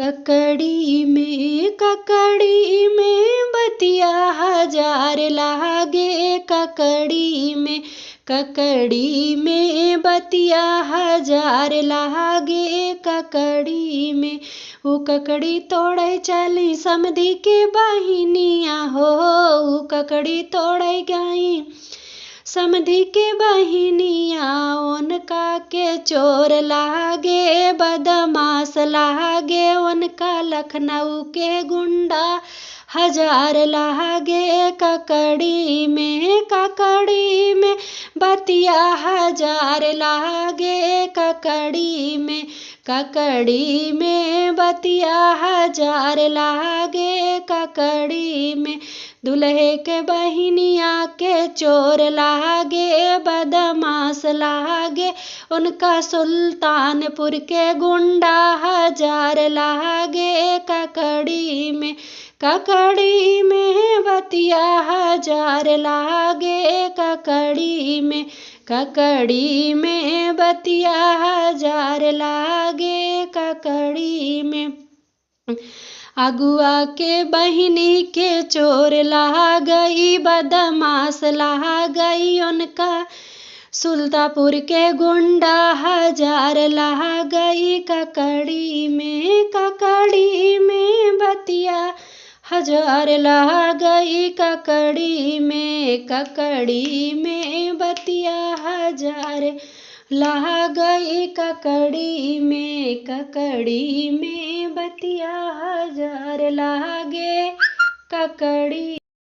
ककड़ी में बतिया हजार लागे। ककड़ी में बतिया हजार लागे। ककड़ी में ऊ ककड़ी तोड़े चली समधी के बहिनिया हो। ऊ ककड़ी तोड़े गई समधी के बहिनिया। उनका के चोर लागे बदमाश लागे। उनका लखनऊ के गुंडा हजार लागे। ककड़ी में बतिया हजार लागे। ककड़ी में बतिया हजार लागे। ककड़ी में दुल्हे के बहिनिया के चोर लागे बदमाश लागे। उनका सुल्तानपुर के गुंडा हजार लागे। ककड़ी में बतिया हजार लागे। ककड़ी में बतिया हजार लागे। ककड़ी में अगुआ के बहिनी के चोर ला गई बदमाश ला गई। उनका सुल्तापुर के गुंडा हजार ला गई। ककड़ी में बतिया हजार ला गई। ककड़ी में बतिया हजार ला गई। ककड़ी में बतिया हजार लागे। ककड़ी